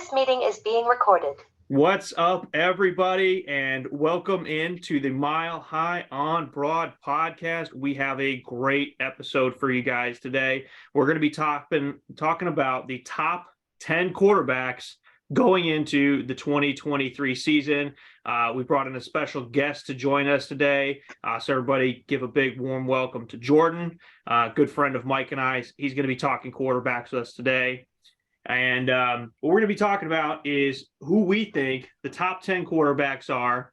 This meeting is being recorded. What's up, everybody, and welcome into the Mile High on Broad podcast. We have a great episode for you guys today. We're going to be talking about the top 10 quarterbacks going into the 2023 season. We brought in a special guest to join us today. So everybody give a big warm welcome to Jordan, good friend of Mike and I. He's going to be talking quarterbacks with us today. And what we're going to be talking about is who we think the top 10 quarterbacks are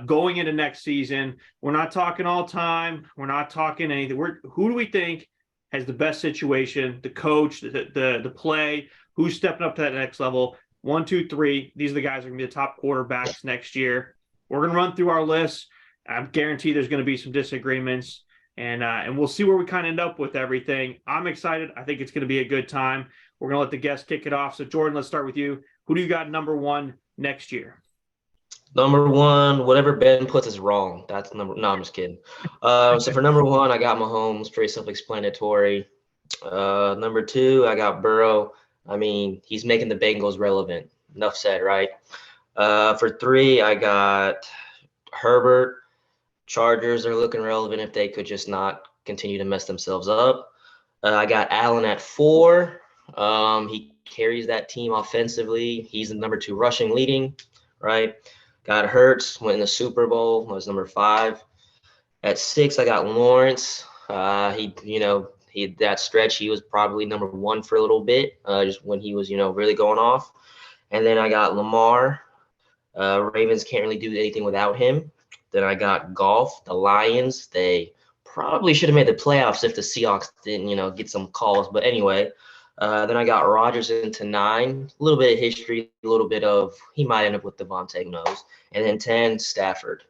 going into next season. We're not talking all time. We're not talking anything. Who do we think has the best situation, the coach, the play, who's stepping up to that next level? 1, 2, 3. These are the guys that are going to be the top quarterbacks next year. We're going to run through our list. I guarantee there's going to be some disagreements. And we'll see where we kind of end up with everything. I'm excited. I think it's going to be a good time. We're going to let the guests kick it off. So, Jordan, let's start with you. Who do you got number one next year? Number one, whatever Ben puts is wrong. That's number. No, I'm just kidding. So for number one, I got Mahomes. Pretty self-explanatory. Number two, I got Burrow. I mean, he's making the Bengals relevant. Enough said, right? For three, I got Herbert. Chargers are looking relevant if they could just not continue to mess themselves up. I got Allen at 4. He carries that team offensively. He's the number 2 rushing leading, right? Got Hurts, went in the Super Bowl, was number 5. At 6, I got Lawrence. That stretch, he was probably number 1 for a little bit, just when he was, really going off. And then I got Lamar. Ravens can't really do anything without him. Then I got Goff, the Lions. They probably should have made the playoffs if the Seahawks didn't, get some calls. But anyway, then I got Rodgers into 9. A little bit of history, a little bit of he might end up with Devontae, who knows. And then 10, Stafford.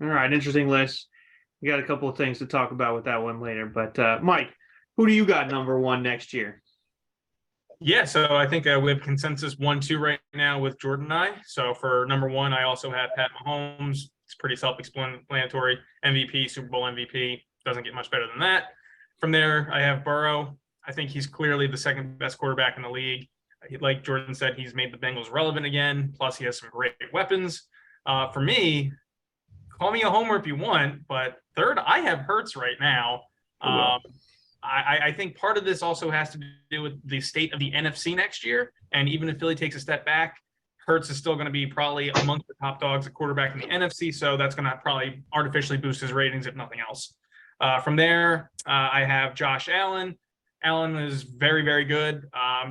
All right, interesting list. We got a couple of things to talk about with that one later. But Mike, who do you got number 1 next year? Yeah, so I think we have consensus 1-2 right now with Jordan and I. So for number 1, I also have Pat Mahomes. It's pretty self-explanatory. MVP, Super Bowl MVP. Doesn't get much better than that. From there, I have Burrow. I think he's clearly the second best quarterback in the league. Like Jordan said, he's made the Bengals relevant again. Plus, he has some great weapons. For me, call me a homer if you want, but third, I have Hurts right now. I think part of this also has to do with the state of the NFC next year. And even if Philly takes a step back, Hurts is still going to be probably amongst the top dogs at quarterback in the NFC. So that's going to probably artificially boost his ratings, if nothing else. From there, I have Josh Allen. Allen is very, very good.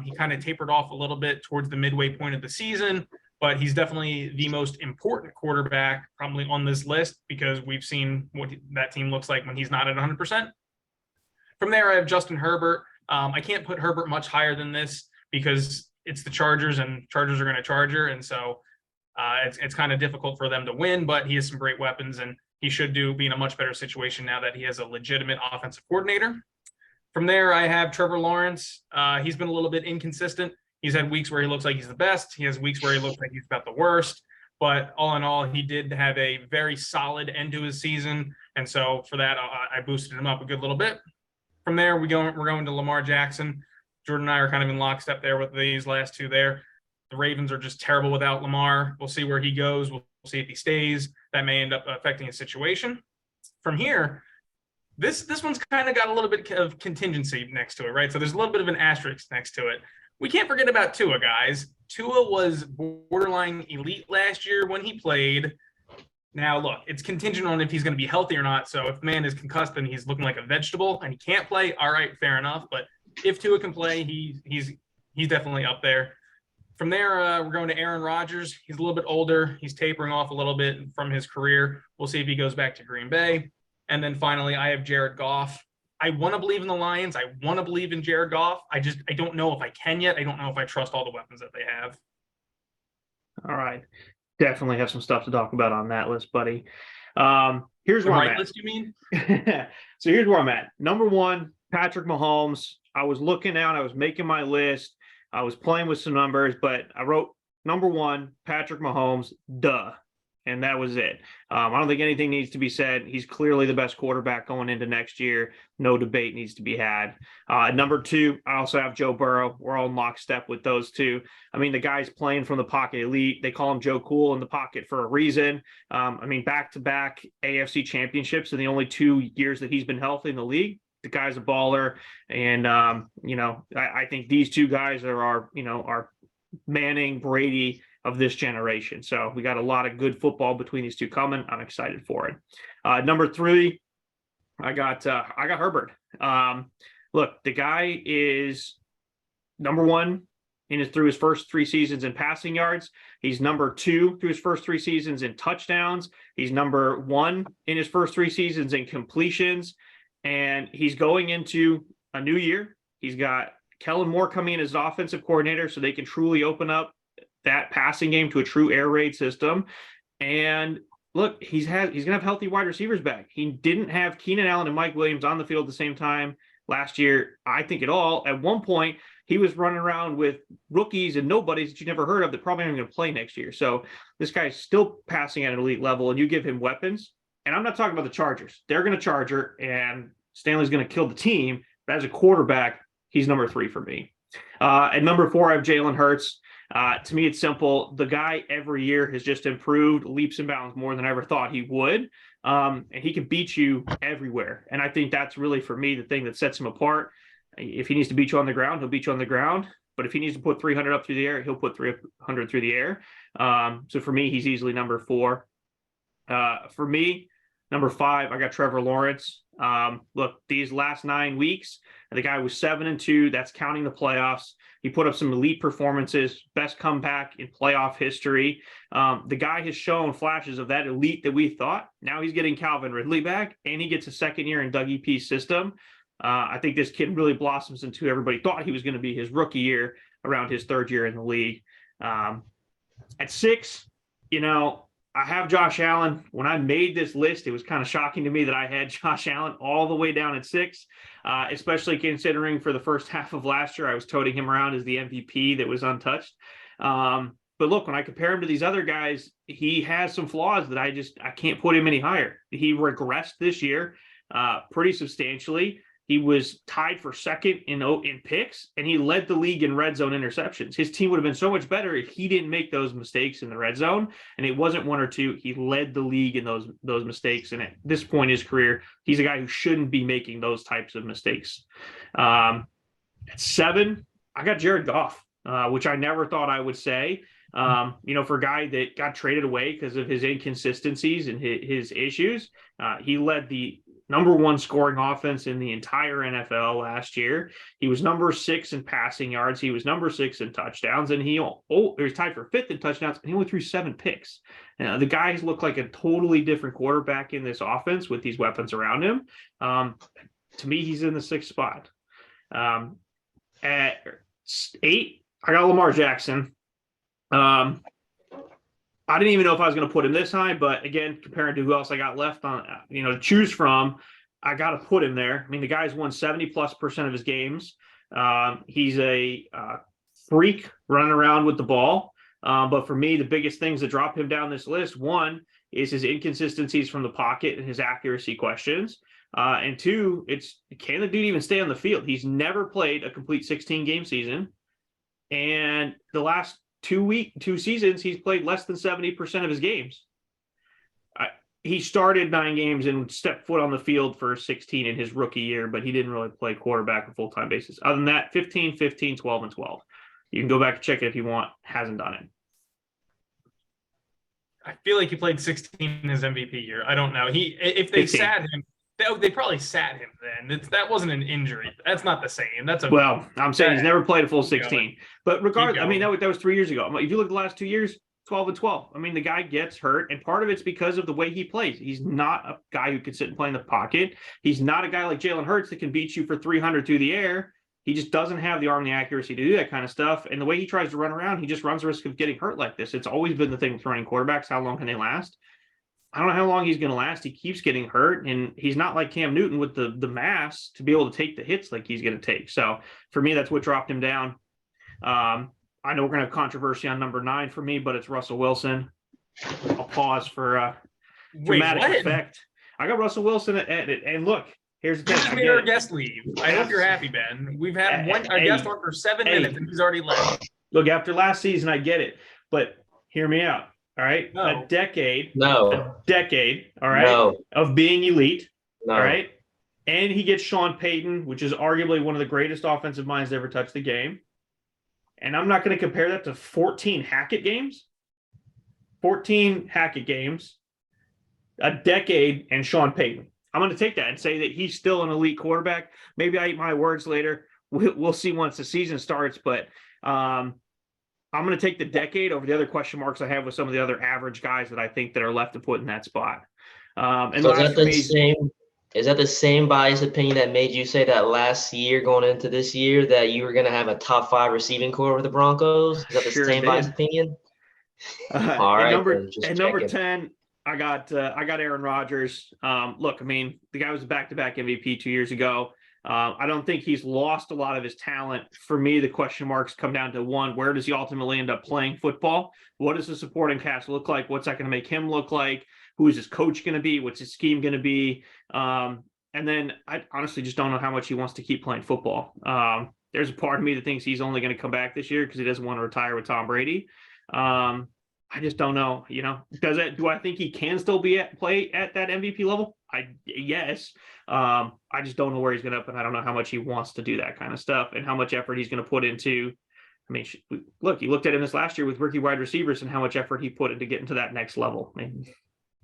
He kind of tapered off a little bit towards the midway point of the season, but he's definitely the most important quarterback probably on this list because we've seen what that team looks like when he's not at 100%. From there, I have Justin Herbert. I can't put Herbert much higher than this because it's the Chargers, and Chargers are going to Charger, and so it's kind of difficult for them to win, but he has some great weapons, and he should be in a much better situation now that he has a legitimate offensive coordinator. From there, I have Trevor Lawrence. He's been a little bit inconsistent. He's had weeks where he looks like he's the best. He has weeks where he looks like he's about the worst. But all in all, he did have a very solid end to his season, and so for that, I boosted him up a good little bit. From there, we're going to Lamar Jackson. Jordan and I are kind of in lockstep there with these last 2 there. The Ravens are just terrible without Lamar. We'll see where he goes. We'll see if he stays. That may end up affecting his situation. From here, this one's kind of got a little bit of contingency next to it, right? So there's a little bit of an asterisk next to it. We can't forget about Tua, guys. Tua was borderline elite last year when he played. Now, look, it's contingent on if he's going to be healthy or not. So if the man is concussed and he's looking like a vegetable and he can't play, all right, fair enough. But if Tua can play, he's definitely up there. From there, we're going to Aaron Rodgers. He's a little bit older. He's tapering off a little bit from his career. We'll see if he goes back to Green Bay. And then finally, I have Jared Goff. I want to believe in the Lions. I want to believe in Jared Goff. I don't know if I can yet. I don't know if I trust all the weapons that they have. All right. Definitely have some stuff to talk about on that list, buddy. Here's the where right I'm at. List, you mean? So here's where I'm at. Number 1, Patrick Mahomes. I was looking out. I was making my list. I was playing with some numbers, but I wrote number 1, Patrick Mahomes. Duh. and that was it. I don't think anything needs to be said. He's clearly the best quarterback going into next year. No debate needs to be had. Number 2, I also have Joe Burrow. We're all in lockstep with those two. I mean, the guy's playing from the pocket elite. They call him Joe Cool in the pocket for a reason. I mean, back-to-back AFC championships in the only 2 years that he's been healthy in the league. The guy's a baller. And, I think these two guys are our Manning, Brady of this generation. So we got a lot of good football between these two coming. I'm excited for it. Number 3, I got Herbert. Look, the guy is number 1 through his first 3 seasons in passing yards. He's number 2 through his first 3 seasons in touchdowns. He's number 1 in his first 3 seasons in completions. And he's going into a new year. He's got Kellen Moore coming in as offensive coordinator so they can truly open up that passing game to a true air raid system. And look, he's going to have healthy wide receivers back. He didn't have Keenan Allen and Mike Williams on the field at the same time last year, I think, at all. At one point, he was running around with rookies and nobodies that you never heard of that probably aren't going to play next year. So this guy's still passing at an elite level, and you give him weapons. And I'm not talking about the Chargers. They're going to charge her, and Stanley's going to kill the team. But as a quarterback, he's number 3 for me. At number 4, I have Jalen Hurts. To me, it's simple. The guy every year has just improved leaps and bounds more than I ever thought he would. And he can beat you everywhere. And I think that's really, for me, the thing that sets him apart. If he needs to beat you on the ground, he'll beat you on the ground. But if he needs to put 300 up through the air, he'll put 300 through the air. So for me, he's easily number 4. For me, number 5, I got Trevor Lawrence. Look, these last 9 weeks, the guy was 7-2. That's counting the playoffs. He put up some elite performances, best comeback in playoff history. The guy has shown flashes of that elite that we thought. Now he's getting Calvin Ridley back, and he gets a second year in Doug E.P.'s system. I think this kid really blossoms into everybody thought he was going to be his rookie year around his 3rd year in the league. At 6, I have Josh Allen. When I made this list, it was kind of shocking to me that I had Josh Allen all the way down at 6, especially considering for the first half of last year, I was toting him around as the MVP that was untouched. But look, when I compare him to these other guys, he has some flaws that I can't put him any higher. He regressed this year pretty substantially. He was tied for 2nd in picks, and he led the league in red zone interceptions. His team would have been so much better if he didn't make those mistakes in the red zone. And it wasn't 1 or 2. He led the league in those mistakes. And at this point in his career, he's a guy who shouldn't be making those types of mistakes. At 7, I got Jared Goff, which I never thought I would say. For a guy that got traded away because of his inconsistencies and his issues, he led the number 1 scoring offense in the entire NFL last year. He was number 6 in passing yards. He was number 6 in touchdowns, and he was tied for 5th in touchdowns, and he only threw 7 picks. The guys look like a totally different quarterback in this offense with these weapons around him. To me, he's in the 6th spot. At 8, I got Lamar Jackson. I didn't even know if I was going to put him this high, but again, comparing to who else I got left on, to choose from, I got to put him there. I mean, the guy's won 70+% of his games. He's a freak running around with the ball. But for me, the biggest things that drop him down this list, 1 is his inconsistencies from the pocket and his accuracy questions. And 2, can the dude even stay on the field? He's never played a complete 16-game season. And the last 2 seasons, he's played less than 70% of his games. He started 9 games and stepped foot on the field for 16 in his rookie year, but he didn't really play quarterback on a full-time basis. Other than that, 15, 15, 12, and 12. You can go back and check it if you want. Hasn't done it. I feel like he played 16 in his MVP year. I don't know. If they 15. sat him, they probably sat him then. That wasn't an injury. That's not the same. I'm saying he's never played a full 16. But regardless, I mean, that was 3 years ago. If you look at the last 2 years, 12 and 12. I mean, the guy gets hurt, and part of it's because of the way he plays. He's not a guy who can sit and play in the pocket. He's not a guy like Jalen Hurts that can beat you for 300 through the air. He just doesn't have the arm and the accuracy to do that kind of stuff. And the way he tries to run around, he just runs the risk of getting hurt like this. It's always been the thing with running quarterbacks. How long can they last? I don't know how long he's going to last. He keeps getting hurt, and he's not like Cam Newton with the mass to be able to take the hits like he's going to take. So for me, that's what dropped him down. I know we're going to have controversy on number 9 for me, but it's Russell Wilson. I'll pause for Wait, dramatic what? effect. I got Russell Wilson at it, and look, here's the You thing. just I made get our it. guest leave. I hope you're happy, Ben. We've had a Hey, guest on for 7 hey. minutes and he's already left. Look, after last season, I get it, but hear me out. All right, No. a decade, No, all right, no, of being elite, all no. right, and he gets Sean Payton, which is arguably one of the greatest offensive minds to ever touch the game. And I'm not going to compare that to 14 Hackett games. 14 Hackett games, a decade, and Sean Payton. I'm going to take that and say that he's still an elite quarterback. Maybe I eat my words later. We'll see once the season starts, but I'm going to take the decade over the other question marks I have with some of the other average guys that I think that are left to put in that spot. And So last for me, is that the same biased opinion that made you say that last year going into this year that you were going to have a top 5 receiving core with the Broncos? Is that the Sure same did. biased opinion? All right, then, just at number checking. 10, I got Aaron Rodgers. Look, I mean, the guy was a back-to-back MVP 2 years ago. I don't think he's lost a lot of his talent. For me, the question marks come down to one: where does he ultimately end up playing football? What does the supporting cast look like? What's that going to make him look like? Who is his coach going to be? What's his scheme going to be? And then I honestly just don't know how much he wants to keep playing football. There's a part of me that thinks he's only going to come back this year because he doesn't want to retire with Tom Brady. I just don't know. Do I think he can still play at that MVP level? Yes. I just don't know where he's going to up, and I don't know how much he wants to do that kind of stuff and how much effort he's going to put into. I mean, look, you looked at him this last year with rookie wide receivers and how much effort he put into getting to that next level. I mean,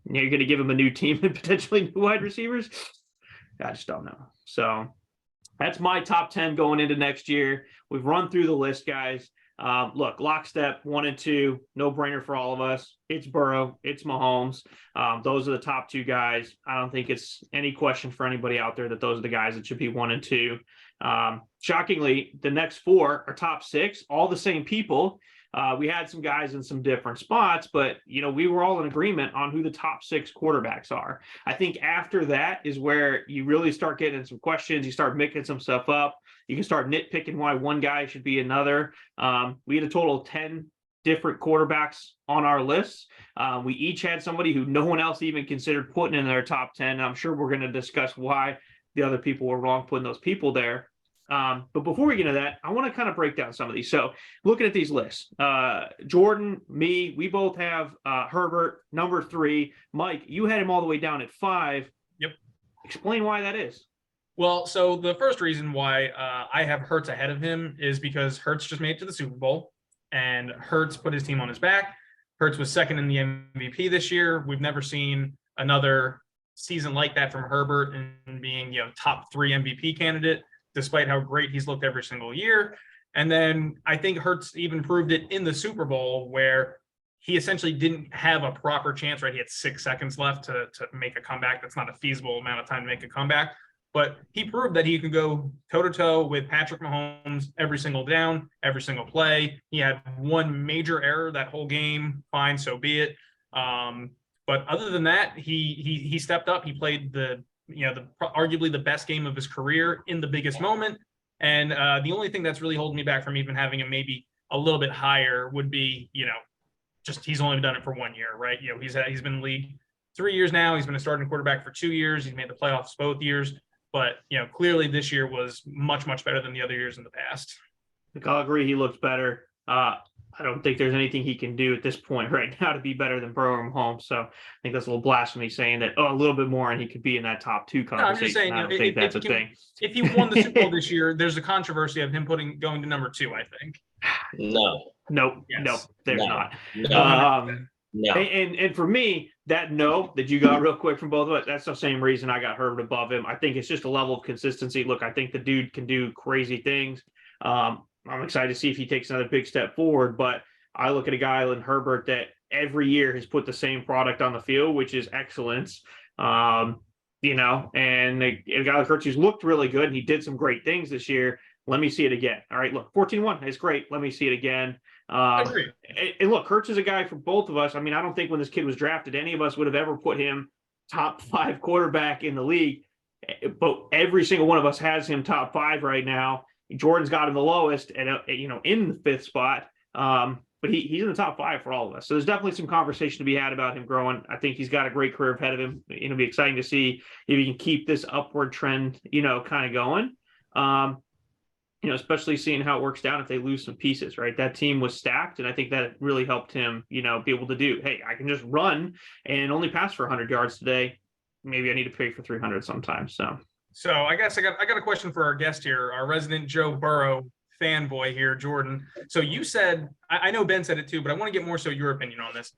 you're going to give him a new team and potentially new wide receivers. I just don't know. So that's my top 10 going into next year. We've run through the list, guys. Look, lockstep 1 and 2, no brainer for all of us. It's Burrow, it's Mahomes. Those are the top 2 guys. I don't think it's any question for anybody out there that those are the guys that should be 1 and 2. Shockingly, the next 4 are top 6, all the same people. We had some guys in some different spots, but we were all in agreement on who the top 6 quarterbacks are. I think after that is where you really start getting some questions. You start making some stuff up. You can start nitpicking why one guy should be another. We had a total of 10 different quarterbacks on our list. We each had somebody who no one else even considered putting in their top 10. And I'm sure we're going to discuss why the other people were wrong putting those people there. But before we get into that, I want to kind of break down some of these. So looking at these lists, Jordan, me, we both have Herbert, number 3. Mike, you had him all the way down at 5. Yep. Explain why that is. Well, so the first reason why I have Hurts ahead of him is because Hurts just made it to the Super Bowl, and Hurts put his team on his back. Hurts was second in the MVP this year. We've never seen another season like that from Herbert and being, top 3 MVP candidate, despite how great he's looked every single year. And then I think Hurts even proved it in the Super Bowl where he essentially didn't have a proper chance, right? He had 6 seconds left to make a comeback. That's not a feasible amount of time to make a comeback. But he proved that he could go toe-to-toe with Patrick Mahomes every single down, every single play. He had one major error that whole game. Fine, so be it. But other than that, he stepped up. He played arguably the best game of his career in the biggest moment. And the only thing that's really holding me back from even having him maybe a little bit higher would be, just he's only done it for 1 year, right? He's been in the league 3 years now. He's been a starting quarterback for 2 years. He's made the playoffs both years. But, clearly this year was much, much better than the other years in the past. I'll agree he looks better. I don't think there's anything he can do at this point right now to be better than Burrow or Mahomes. So I think that's a little blasphemy saying that, a little bit more and he could be in that top 2 conversation. No, I'm just saying, I don't think that's a thing. If he won the Super Bowl this year, there's a controversy of him going to number 2, I think. No. Nope. Yes. Nope. There's not. No. And for me, that you got real quick from both of us, that's the same reason I got Herbert above him. I think it's just a level of consistency. Look, I think the dude can do crazy things. I'm excited to see if he takes another big step forward, but I look at a guy like Herbert that every year has put the same product on the field, which is excellence. And a guy like Hurts who's looked really good and he did some great things this year. Let me see it again. All right, look, 14-1 is great. Let me see it again. And look, Hurts is a guy for both of us. I mean, I don't think when this kid was drafted, any of us would have ever put him top 5 quarterback in the league. But every single one of us has him top 5 right now. Jordan's got him the lowest, and in the 5th spot. but he's in the top 5 for all of us. So there's definitely some conversation to be had about him growing. I think he's got a great career ahead of him. It'll be exciting to see if he can keep this upward trend, kind of going. Especially seeing how it works down if they lose some pieces, right? That team was stacked, and I think that really helped him, be able to do, hey, I can just run and only pass for 100 yards today. Maybe I need to pay for 300 sometimes. So I guess I got a question for our guest here, our resident Joe Burrow fanboy here, Jordan. So you said, I know Ben said it too, but I want to get more so your opinion on this.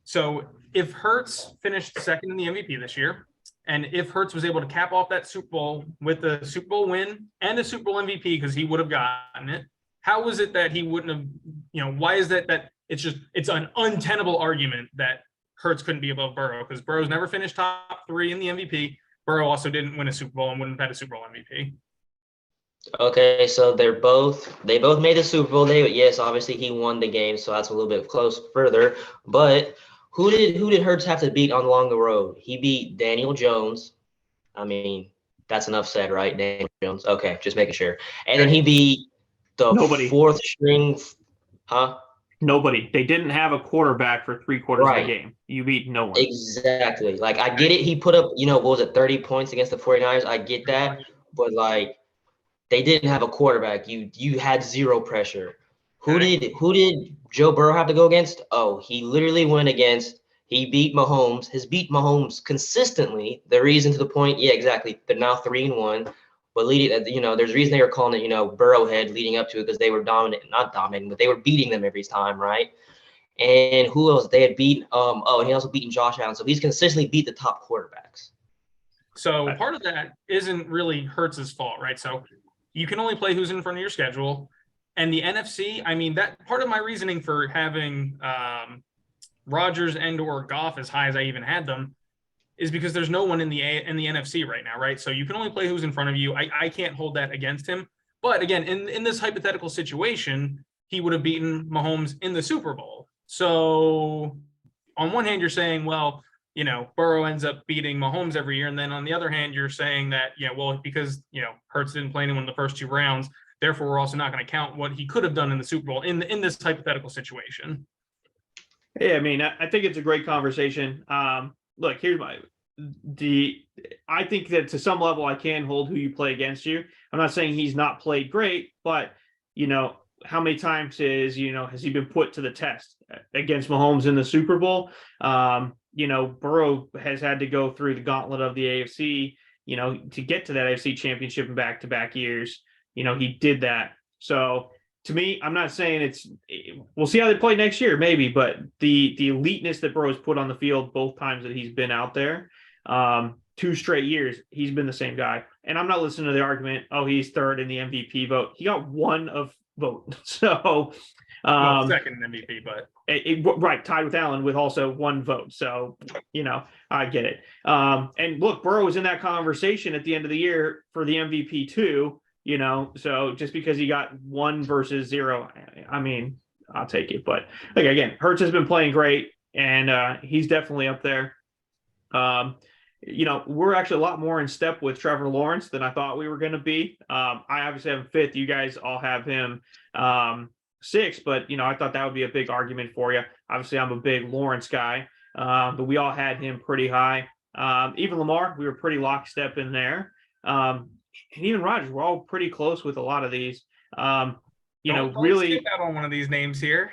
So if Hurts finished second in the MVP this year, and if Hurts was able to cap off that Super Bowl with the Super Bowl win and a Super Bowl MVP, because he would have gotten it, how was it that he wouldn't have, why is that it's an untenable argument that Hurts couldn't be above Burrow? Because Burrow's never finished top 3 in the MVP. Burrow also didn't win a Super Bowl and wouldn't have had a Super Bowl MVP. Okay, so they both made the Super Bowl. Yes, obviously he won the game, so that's a little bit close further. But who did Hurts have to beat along the road? He beat Daniel Jones. I mean, that's enough said, right? Daniel Jones. Okay, just making sure. And then he beat the fourth string. Huh? Nobody. They didn't have a quarterback for 3/4 of the game. You beat no one. Exactly. Like, I get it. He put up, what was it, 30 points against the 49ers. I get that. But, like, they didn't have a quarterback. You had zero pressure. Who did Joe Burrow have to go against? Oh, he literally went against – he beat Mahomes. Has beat Mahomes consistently. The reason to the point, yeah, exactly. They're now 3-1. But there's a reason they were calling it, Burrowhead leading up to it, because they were not dominating, but they were beating them every time, right? And who else? They had beat and he also beaten Josh Allen. So he's consistently beat the top quarterbacks. So part of that isn't really Hurts' fault, right? So you can only play who's in front of your schedule. And the NFC, I mean, that part of my reasoning for having Rodgers and or Goff as high as I even had them is because there's no one in the NFC right now, right? So you can only play who's in front of you. I can't hold that against him. But again, in this hypothetical situation, he would have beaten Mahomes in the Super Bowl. So on one hand, you're saying, well, Burrow ends up beating Mahomes every year. And then on the other hand, you're saying that, because, Hurts didn't play anyone in the first 2 rounds, therefore we're also not going to count what he could have done in the Super Bowl in this hypothetical situation. Yeah, I mean, I think it's a great conversation. Look, I think that to some level I can hold who you play against you. I'm not saying he's not played great, but how many times has he been put to the test against Mahomes in the Super Bowl? Burrow has had to go through the gauntlet of the AFC, to get to that AFC championship in back-to-back years. He did that. So to me, I'm not saying we'll see how they play next year, maybe, but the eliteness that Burrow's put on the field both times that he's been out there, 2 straight years, he's been the same guy. And I'm not listening to the argument, oh, he's third in the MVP vote. He got 1 vote. So second in MVP, but right, tied with Allen with also 1 vote. So, I get it. And look, Burrow was in that conversation at the end of the year for the MVP too. So just because he got 1 versus 0, I mean, I'll take it. But again, Hurts has been playing great, and he's definitely up there. We're actually a lot more in step with Trevor Lawrence than I thought we were going to be. I obviously have him 5th. You guys all have him 6th, but I thought that would be a big argument for you. Obviously, I'm a big Lawrence guy, but we all had him pretty high. Even Lamar, we were pretty lockstep in there. And even Rodgers, we're all pretty close with a lot of these. Don't really skip out on one of these names here.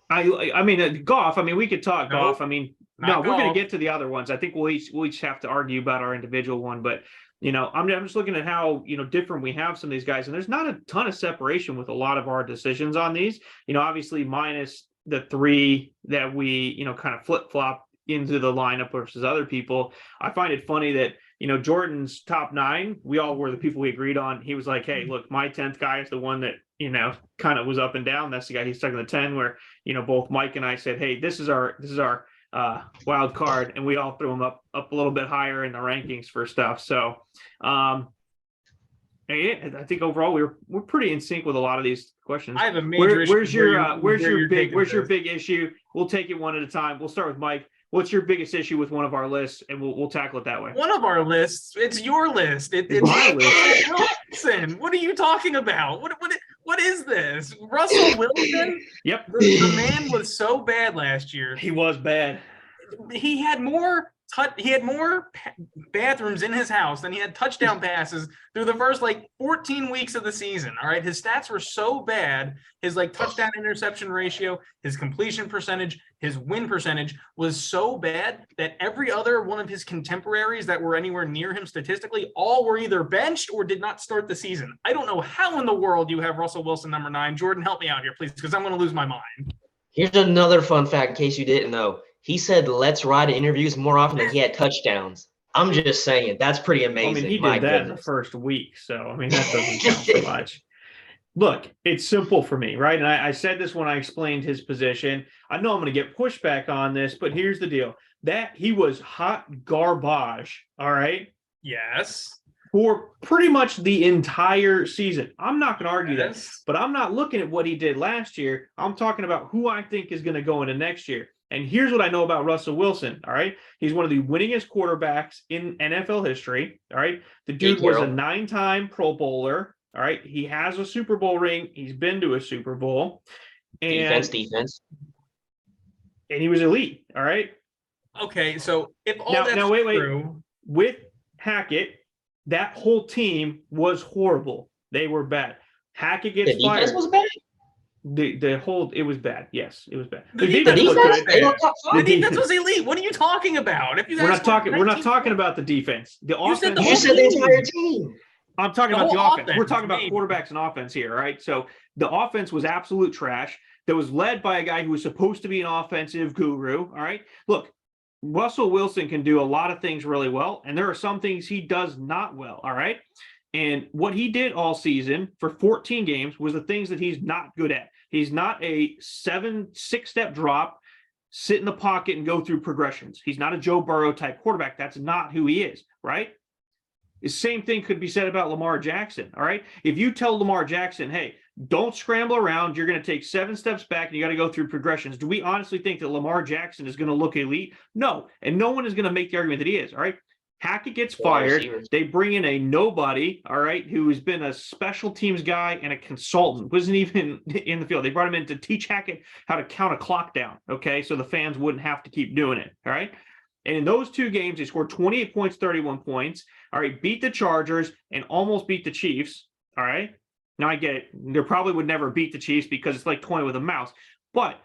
I mean, Goff. I mean, we could talk Goff. I mean, no, we're going to get to the other ones. I think we'll each have to argue about our individual one. But I'm just looking at how different we have some of these guys, and there's not a ton of separation with a lot of our decisions on these. Obviously minus the 3 that we kind of flip flop into the lineup versus other people. I find it funny that Jordan's top 9, we all were the people we agreed on. He was like, hey, look, my 10th guy is the one that kind of was up and down. That's the guy he's stuck in the 10, where both Mike and I said, hey, this is our wild card, and we all threw him up a little bit higher in the rankings for stuff. So yeah, I think overall we're pretty in sync with a lot of these questions. I have a major issue. Where's your big issue? We'll take it one at a time. We'll start with Mike. What's your biggest issue with one of our lists, and we'll tackle it that way? One of our lists. It's your list. It's my list. Listen, what are you talking about? What is this? Russell Wilson? Yep. The man was so bad last year. He was bad. He had more bathrooms in his house than he had touchdown passes through the first 14 weeks of the season. All right. His stats were so bad. His touchdown interception ratio, his completion percentage, his win percentage was so bad that every other one of his contemporaries that were anywhere near him statistically all were either benched or did not start the season. I don't know how in the world you have Russell Wilson number 9. Jordan, help me out here, please, because I'm going to lose my mind. Here's another fun fact in case you didn't know. He said let's ride in interviews more often than he had touchdowns. I'm just saying, that's pretty amazing. He did that in the first week. So, that doesn't count so much. Look, it's simple for me, right? And I said this when I explained his position. I know I'm going to get pushback on this, but here's the deal. That he was hot garbage, all right? Yes. For pretty much the entire season. I'm not going to argue that, but I'm not looking at what he did last year. I'm talking about who I think is going to go into next year. And here's what I know about Russell Wilson, all right? He's one of the winningest quarterbacks in NFL history, all right? The dude was a 9-time Pro Bowler, all right? He has a Super Bowl ring. He's been to a Super Bowl. And defense. And he was elite, all right? Okay, so if all that's true. With Hackett, that whole team was horrible. They were bad. Hackett gets fired. The defense was bad? It was bad. Yes, it was bad. The defense was elite. What are you talking about? We're not talking about the defense. The offense. You said the entire team. I'm talking about the offense. We're talking about quarterbacks and offense here, right? So the offense was absolute trash. That was led by a guy who was supposed to be an offensive guru. All right. Look, Russell Wilson can do a lot of things really well, and there are some things he does not well. All right. And what he did all season for 14 games was the things that he's not good at. He's not a 6-step drop, sit in the pocket and go through progressions. He's not a Joe Burrow type quarterback. That's not who he is, right? The same thing could be said about Lamar Jackson, all right? If you tell Lamar Jackson, hey, don't scramble around, you're going to take 7 steps back and you got to go through progressions. Do we honestly think that Lamar Jackson is going to look elite? No, and no one is going to make the argument that he is, all right? Hackett gets fired. They bring in a nobody, all right, who has been a special teams guy and a consultant, wasn't even in the field. They brought him in to teach Hackett how to count a clock down, okay, so the fans wouldn't have to keep doing it, all right? And in those 2 games, they scored 28 points, 31 points, all right, beat the Chargers and almost beat the Chiefs, all right? Now, I get it. They probably would never beat the Chiefs because it's like toying with a mouse, but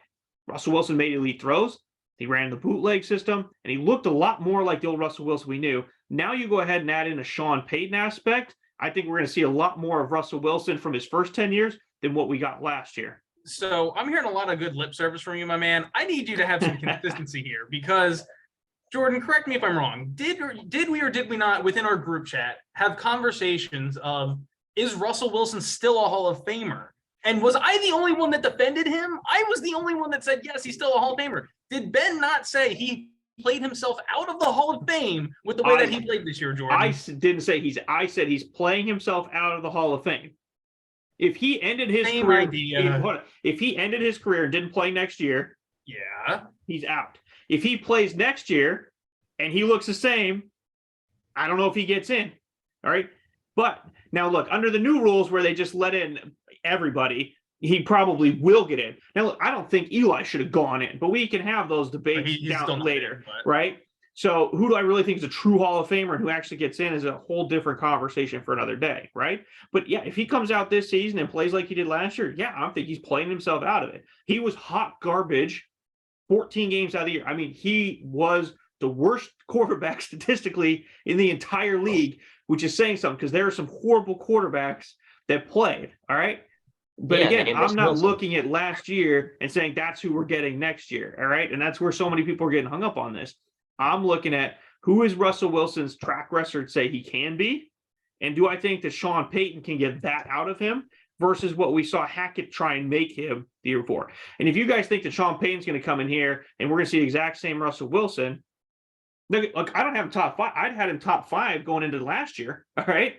Russell Wilson made elite throws. He ran the bootleg system, and he looked a lot more like the old Russell Wilson we knew. Now you go ahead and add in a Sean Payton aspect. I think we're going to see a lot more of Russell Wilson from his first 10 years than what we got last year. So I'm hearing a lot of good lip service from you, my man. I need you to have some consistency here because, Jordan, correct me if I'm wrong. Did we or did we not, within our group chat, have conversations of, is Russell Wilson still a Hall of Famer? And was I the only one that defended him? I was the only one that said, yes, he's still a Hall of Famer. Did Ben not say he played himself out of the Hall of Fame with the way that he played this year, Jordan? I didn't say I said he's playing himself out of the Hall of Fame. If he ended his career, if he ended his career and didn't play next year, he's out. If he plays next year and he looks the same, I don't know if he gets in. All right. But now look, under the new rules where they just let in everybody, he probably will get in. Now, look, I don't think Eli should have gone in, but we can have those debates down later, right? So who do I really think is a true Hall of Famer and who actually gets in is a whole different conversation for another day, right? But yeah, if he comes out this season and plays like he did last year, yeah, I think he's playing himself out of it. He was hot garbage 14 games out of the year. I mean, he was the worst quarterback statistically in the entire league, which is saying something because there are some horrible quarterbacks that played, all right? But again, I'm not looking at last year and saying that's who we're getting next year, all right? And that's where so many people are getting hung up on this. I'm looking at who is Russell Wilson's track record say he can be, and do I think that Sean Payton can get that out of him versus what we saw Hackett try and make him the year before. And if you guys think that Sean Payton's going to come in here and we're going to see the exact same Russell Wilson, look, I don't have him top 5. I'd had him top 5 going into last year, all right?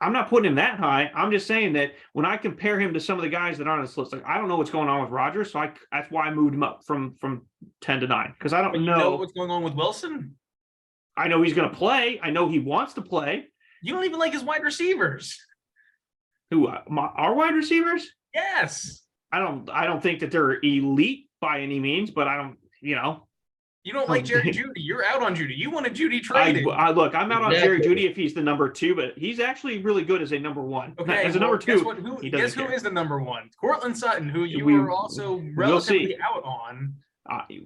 I'm not putting him that high. I'm just saying that when I compare him to some of the guys that are on this list, like I don't know what's going on with Rodgers, so that's why I moved him up from 10 to 9 because I don't know what's going on with Wilson. I know he's going to play. I know he wants to play. You don't even like his wide receivers. Our wide receivers? Yes. I don't think that they're elite by any means, but I don't, You don't like Jerry Jeudy. You're out on Judy. You wanted Judy traded. Look, I'm out on Jerry Jeudy if he's the number 2, but he's actually really good as a number 1. Okay, as a number 2, guess who is the number 1? Cortland Sutton, who you were also relatively out on.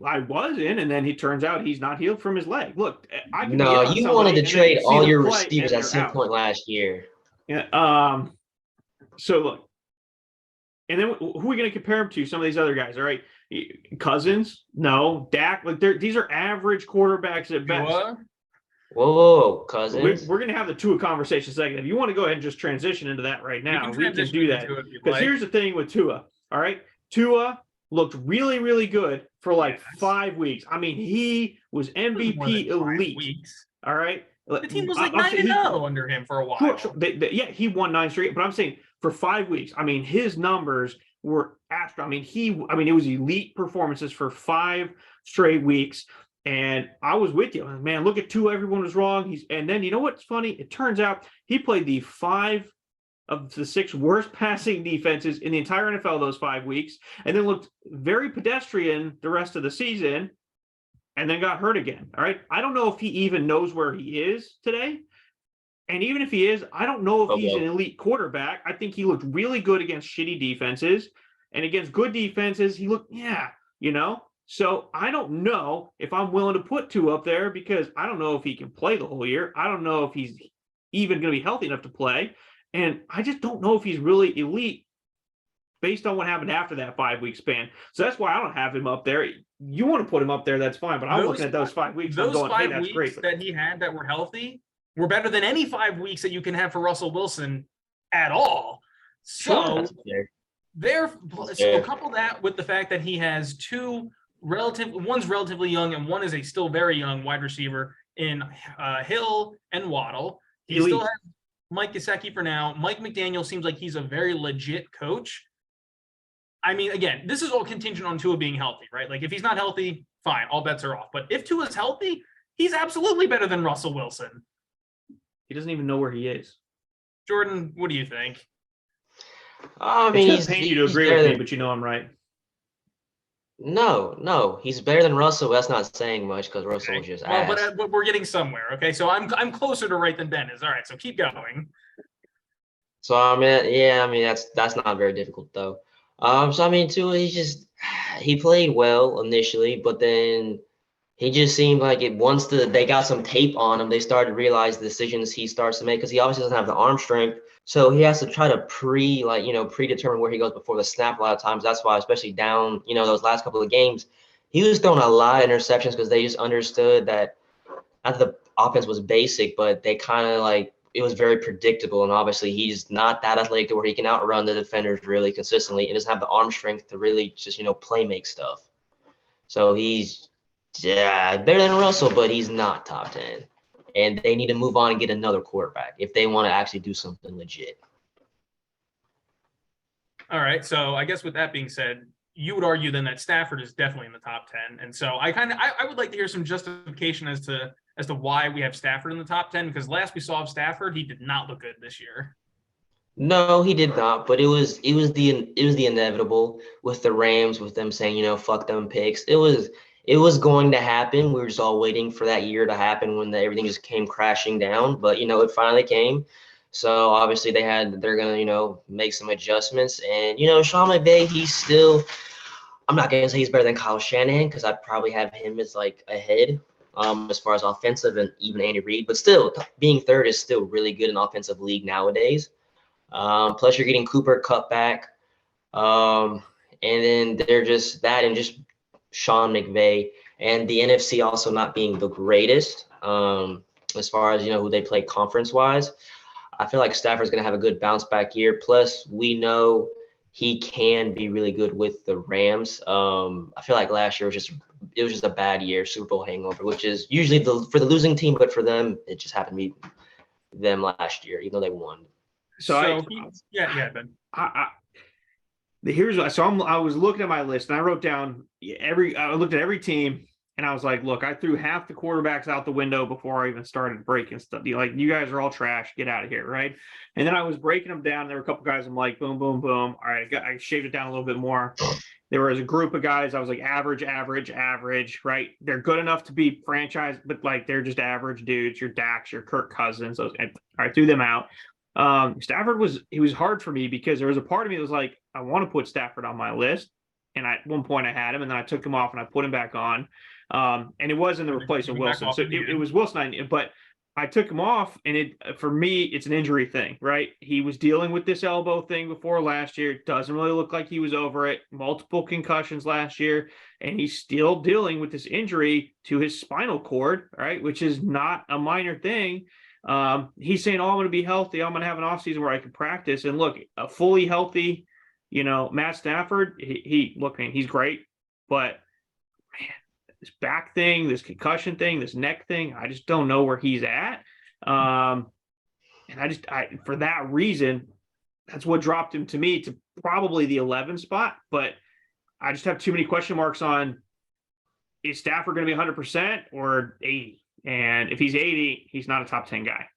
I was in, and then he turns out he's not healed from his leg. Look, you wanted to trade all your receivers at some point last year. Yeah. So look, and then who are we going to compare him to? Some of these other guys, all right? Cousins, no. Dak, like these are average quarterbacks at best. Whoa, Cousins. We're going to have the Tua conversation in a second. If you want to go ahead and just transition into that right now, we can do that. Because here's the thing with Tua, all right? Tua looked really, really good for like 5 weeks. I mean, he was MVP elite. All right? The team was like 9-0 under him for a while. Sure. He won 9 straight, but I'm saying for 5 weeks, I mean, his numbers were astro. I mean, it was elite performances for 5 straight weeks. And I was with you, man. Look at Tua. Everyone was wrong. And then you know what's funny? It turns out he played the 5 of the 6 worst passing defenses in the entire NFL those 5 weeks, and then looked very pedestrian the rest of the season, and then got hurt again. All right. I don't know if he even knows where he is today. And even if he is, I don't know if he's an elite quarterback. I think he looked really good against shitty defenses, and against good defenses, he looked, So I don't know if I'm willing to put Tua up there, because I don't know if he can play the whole year. I don't know if he's even going to be healthy enough to play. And I just don't know if he's really elite based on what happened after that 5-week span. So that's why I don't have him up there. You want to put him up there, that's fine. But I'm looking at those 5 weeks. Those I'm going, 5 hey, that's weeks great. that he had that were healthy were better than any 5 weeks that you can have for Russell Wilson at all. So couple that with the fact that he has one's relatively young and one is a still very young wide receiver in Hill and Waddle. He still has Mike Gesicki for now. Mike McDaniel seems like he's a very legit coach. I mean, again, this is all contingent on Tua being healthy, right? Like if he's not healthy, fine, all bets are off. But if Tua's healthy, he's absolutely better than Russell Wilson. He doesn't even know where he is. Jordan, what do you think? I mean, it's going to pain you to agree with me, but you know I'm right. No, he's better than Russell. That's not saying much because Russell was just ass. But we're getting somewhere, okay? So I'm closer to right than Ben is. All right, so keep going. So I mean, that's not very difficult though. So I mean, Tua, he played well initially, but then he just seemed like once they got some tape on him, they started to realize the decisions he starts to make, because he obviously doesn't have the arm strength. So he has to try to predetermine where he goes before the snap a lot of times. That's why, especially down, those last couple of games, he was throwing a lot of interceptions because they just understood that not the offense was basic, but they kind of it was very predictable. And obviously he's not that athletic to where he can outrun the defenders really consistently and doesn't have the arm strength to really just, play make stuff. So he's better than Russell, but he's not top 10. And they need to move on and get another quarterback if they want to actually do something legit. All right. So I guess with that being said, you would argue then that Stafford is definitely in the top 10. And so I would like to hear some justification as to why we have Stafford in the top 10, because last we saw of Stafford, he did not look good this year. No, he did not. But it was the inevitable with the Rams, with them saying, fuck them picks. It was going to happen. We were just all waiting for that year to happen when everything just came crashing down. But, it finally came. So, obviously, they're going to, make some adjustments. And, Sean McVay, I'm not going to say he's better than Kyle Shanahan, because I'd probably have him as, ahead as far as offensive, and even Andy Reid. But still, being third is still really good in offensive league nowadays. Plus, you're getting Cooper Kupp back. And then they're just that, and just Sean McVay, and the NFC also not being the greatest as far as who they play conference wise. I feel like Stafford's going to have a good bounce back year. Plus, we know he can be really good with the Rams. I feel like last year was just a bad year, Super Bowl hangover, which is usually for the losing team, but for them it just happened to be them last year, even though they won. Ben. I was looking at my list and I wrote down I looked at every team And I was like, look, I threw half the quarterbacks out the window before I even started breaking stuff. You guys are all trash. Get out of here, right? And then I was breaking them down. There were a couple guys. I'm like, boom, boom, boom. All right, I shaved it down a little bit more. There was a group of guys. I was like, average, average, average. Right? They're good enough to be franchise, but like they're just average dudes. Your Dax, your Kirk Cousins. I threw them out. Stafford was hard for me because there was a part of me that was like, I want to put Stafford on my list. And at one point I had him, and then I took him off and I put him back on. And it wasn't the replacement Wilson. So it was Wilson, but I took him off, and for me, it's an injury thing, right? He was dealing with this elbow thing before last year. It doesn't really look like he was over it. Multiple concussions last year, and he's still dealing with this injury to his spinal cord, right? Which is not a minor thing. He's saying, oh, I'm going to be healthy. I'm going to have an offseason where I can practice. And look, a fully healthy, Matt Stafford, look, man, he's great, but man, this back thing, this concussion thing, this neck thing, I just don't know where he's at. And for that reason, that's what dropped him to me to probably the 11 spot. But I just have too many question marks on, is Stafford going to be 100% or 80? And if he's 80, he's not a top 10 guy.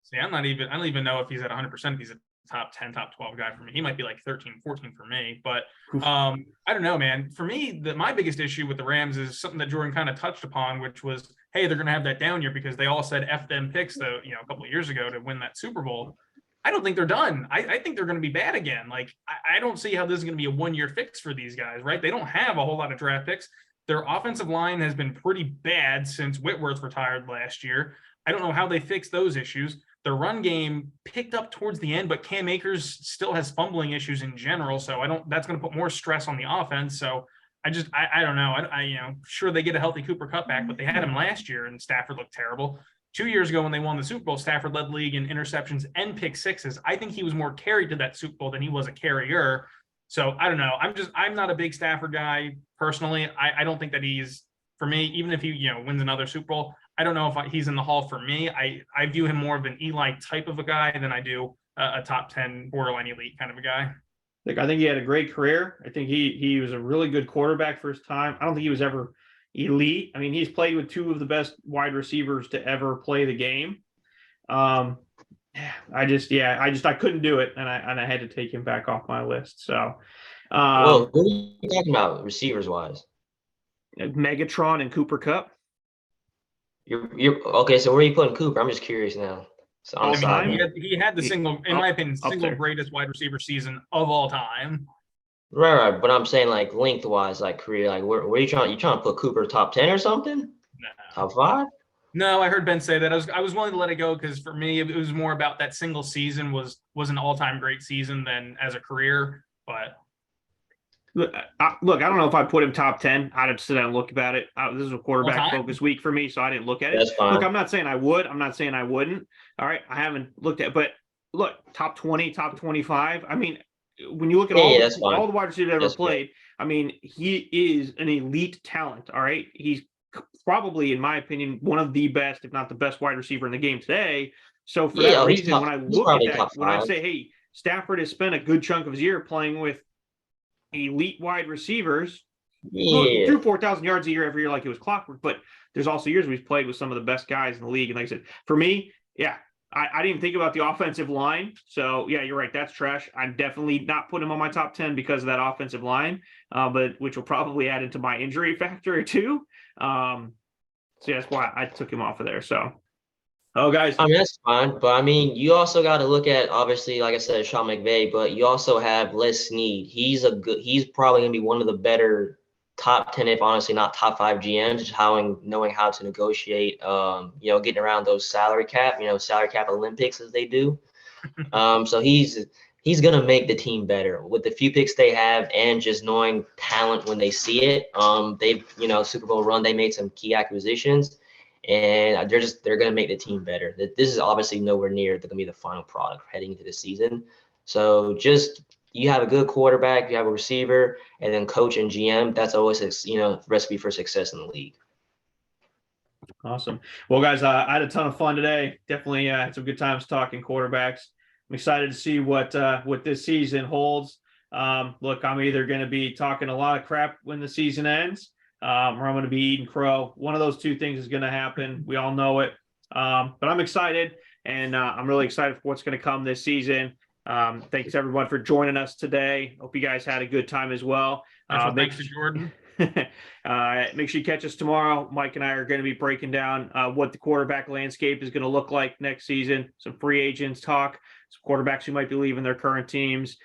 See, I don't even know if he's at 100%, if he's a top 10, top 12 guy for me. He might be like 13, 14 for me. But I don't know, man. For me, my biggest issue with the Rams is something that Jordan kind of touched upon, which was, hey, they're going to have that down year because they all said F them picks, a couple of years ago to win that Super Bowl. I don't think they're done. I think they're going to be bad again. Like, I don't see how this is going to be a one-year fix for these guys, right? They don't have a whole lot of draft picks. Their offensive line has been pretty bad since Whitworth retired last year. I don't know how they fix those issues. Their run game picked up towards the end, but Cam Akers still has fumbling issues in general. So that's going to put more stress on the offense. So I don't know. Sure, they get a healthy Cooper Kupp back, but they had him last year and Stafford looked terrible. 2 years ago when they won the Super Bowl, Stafford led the league in interceptions and pick sixes. I think he was more carried to that Super Bowl than he was a carrier. So I don't know. I'm not a big Stafford guy personally. I don't think that he's, for me, even if he wins another Super Bowl, I don't know if he's in the hall for me. I view him more of an Eli type of a guy than I do a top 10 borderline elite kind of a guy. Like, I think he had a great career. I think he was a really good quarterback for his time. I don't think he was ever elite. I mean, he's played with two of the best wide receivers to ever play the game. I couldn't do it, and I had to take him back off my list. So, well, what are you talking about receivers wise? Megatron and Cooper Kupp. You're okay. So where are you putting Cooper? I'm just curious now. So he had the single, in my opinion, single greatest wide receiver season of all time. Right. But I'm saying like lengthwise, like career, like where are you trying? You trying to put Cooper top 10 or something? No. Top 5? No, I heard Ben say that. I was willing to let it go because for me it was more about that single season was an all-time great season than as a career. But look, I don't know if I put him top 10. I'd have to sit down and look about it. This is a quarterback focus week for me, so I didn't look at it. That's fine. Look, I'm not saying I would. I'm not saying I wouldn't. All right, I haven't looked at, but look, top 20, top 25. I mean, when you look at all the wide receivers ever played, I mean, he is an elite talent. All right, he's probably, in my opinion, one of the best, if not the best, wide receiver in the game today. So for that reason, when I look at that, when I say, hey, Stafford has spent a good chunk of his year playing with elite wide receivers. Look, he threw 4,000 yards a year every year like it was clockwork, but there's also years we've played with some of the best guys in the league. And like I said, for me, I didn't even think about the offensive line. So, yeah, you're right. That's trash. I'm definitely not putting him on my top 10 because of that offensive line, but which will probably add into my injury factor too. So that's why I took him off of there. So, guys. I mean, that's fine. But, I mean, you also got to look at, obviously, like I said, Sean McVay, but you also have Les Snead. He's probably going to be one of the better top 10, if honestly not top 5 GMs, just knowing how to negotiate, getting around those salary cap Olympics as they do. So he's going to make the team better with the few picks they have and just knowing talent when they see it. They've, Super Bowl run, they made some key acquisitions and they're going to make the team better. This is obviously nowhere near going to be the final product heading into the season. So you have a good quarterback, you have a receiver, and then coach and GM. That's always recipe for success in the league. Awesome. Well, guys, I had a ton of fun today. Definitely had some good times talking quarterbacks. I'm excited to see what this season holds. Look, I'm either going to be talking a lot of crap when the season ends, or I'm going to be eating crow. One of those two things is going to happen. We all know it. But I'm excited, and I'm really excited for what's going to come this season. Thanks everyone for joining us today. Hope you guys had a good time as well. Thanks to Jordan. Make sure you catch us tomorrow. Mike and I are going to be breaking down what the quarterback landscape is going to look like next season. Some free agents talk, some quarterbacks who might be leaving their current teams.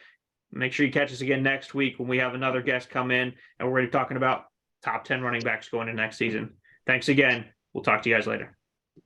Make sure you catch us again next week when we have another guest come in, and we're going to be talking about top 10 running backs going into next season. Thanks again. We'll talk to you guys later.